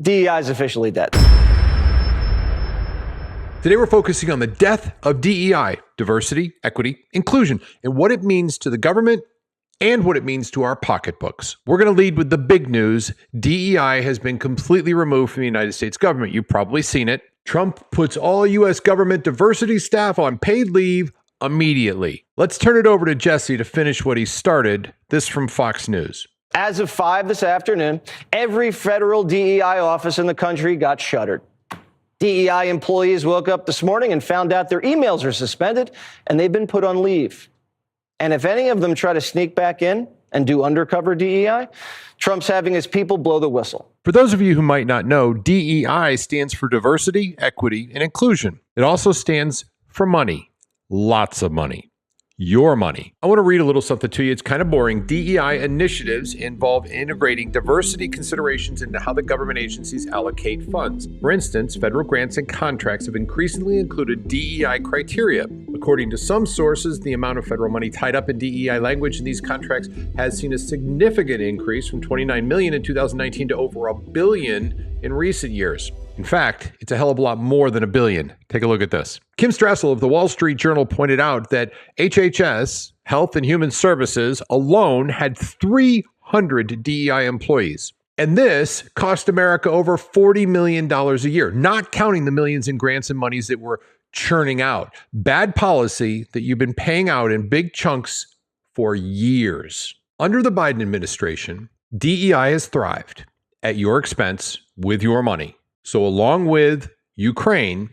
DEI is officially dead. Today we're focusing on the death of DEI, diversity, equity, inclusion, and what it means to the government and what it means to our pocketbooks. We're going to lead with the big news. DEI has been completely removed from the United States government. You've probably seen it. Trump puts all U.S. government diversity staff on paid leave immediately. Let's turn it over to Jesse to finish what he started. This from Fox News. As of 5 this afternoon, every federal DEI office in the country got shuttered. DEI employees woke up this morning and found out their emails are suspended and they've been put on leave. And if any of them try to sneak back in and do undercover DEI, Trump's having his people blow the whistle. For those of you who might not know, DEI stands for diversity, equity, and inclusion. It also stands for money, lots of money. Your money. I want to read a little something to you. It's kind of boring. DEI initiatives involve integrating diversity considerations into how the government agencies allocate funds. For instance, federal grants and contracts have increasingly included DEI criteria. According to some sources, the amount of federal money tied up in DEI language in these contracts has seen a significant increase from $29 million in 2019 to over $1 billion in recent years. In fact, it's a hell of a lot more than $1 billion. Take a look at this. Kim Strassel of the Wall Street Journal pointed out that HHS, Health and Human Services, alone had 300 DEI employees. And this cost America over $40 million a year, not counting the millions in grants and monies that we're churning out. Bad policy that you've been paying out in big chunks for years. Under the Biden administration, DEI has thrived at your expense with your money. So along with Ukraine,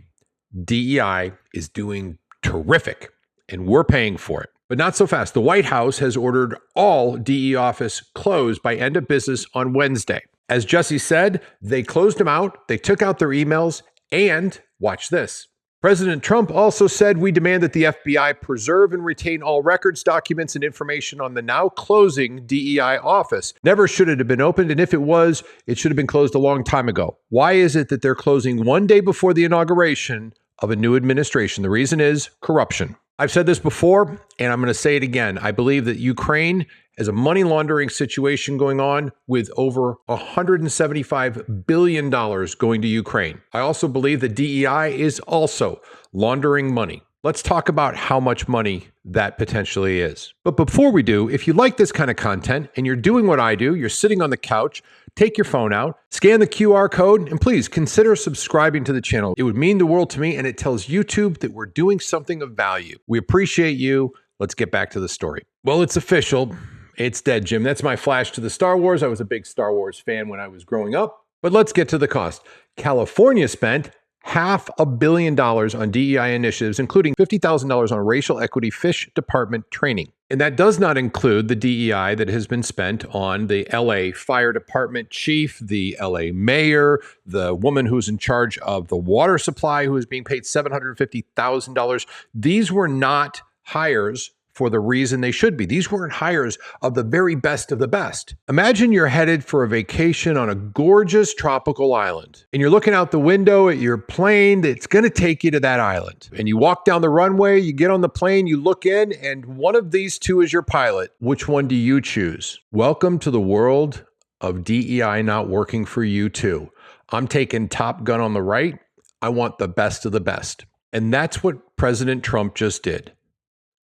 DEI is doing terrific, and we're paying for it. But not so fast. The White House has ordered all DEI office closed by end of business on Wednesday. As Jesse said, they closed them out, they took out their emails, and watch this. President Trump also said, "We demand that the FBI preserve and retain all records, documents, and information on the now closing DEI office. Never should it have been opened, and if it was, it should have been closed a long time ago." Why is it that they're closing one day before the inauguration of a new administration? The reason is corruption. I've said this before, and I'm going to say it again. I believe that Ukraine has a money laundering situation going on with over $175 billion going to Ukraine. I also believe that DEI is also laundering money. Let's talk about how much money that potentially is. But before we do, if you like this kind of content and you're doing what I do, you're sitting on the couch, take your phone out, scan the QR code, and please consider subscribing to the channel. It would mean the world to me, and it tells YouTube that we're doing something of value. We appreciate you. Let's get back to the story. Well, it's official. It's dead, Jim. That's my flash to the Star Wars. I was a big Star Wars fan when I was growing up. But let's get to the cost. California spent $500 million on DEI initiatives, including $50,000 on racial equity fish department training. And that does not include the DEI that has been spent on the LA fire department chief, the LA mayor, the woman who's in charge of the water supply, who is being paid $750,000. These were not hires for the reason they should be. These weren't hires of the very best of the best. Imagine you're headed for a vacation on a gorgeous tropical island, and you're looking out the window at your plane that's going to take you to that island. And you walk down the runway, you get on the plane, you look in, and one of these two is your pilot. Which one do you choose? Welcome to the world of DEI not working for you too. I'm taking Top Gun on the right. I want the best of the best. And that's what President Trump just did.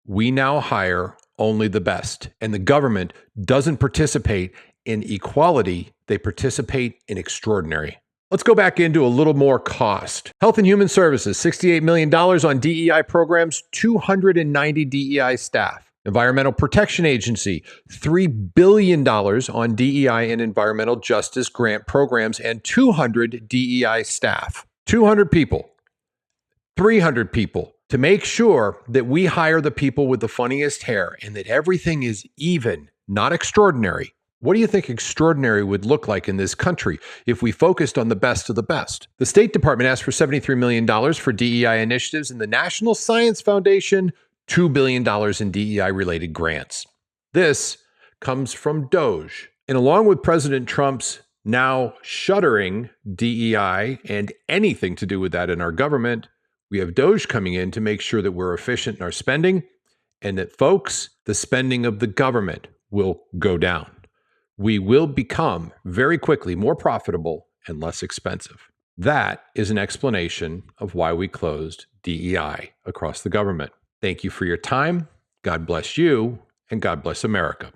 We now hire only the best, and the government doesn't participate in equality. They participate in extraordinary. Let's go back into a little more cost. Health and Human Services, $68 million on DEI programs, 290 DEI staff. Environmental Protection Agency, $3 billion on DEI and environmental justice grant programs, and 200 DEI staff. 200 people, 300 people. To make sure that we hire the people with the funniest hair and that everything is even, not extraordinary. What do you think extraordinary would look like in this country if we focused on the best of the best? The State Department asked for $73 million for DEI initiatives, and the National Science Foundation, $2 billion in DEI-related grants. This comes from DOGE. And along with President Trump's now shuttering DEI and anything to do with that in our government, we have DOGE coming in to make sure that we're efficient in our spending and that, folks, the spending of the government will go down. We will become very quickly more profitable and less expensive. That is an explanation of why we closed DEI across the government. Thank you for your time. God bless you, and God bless America.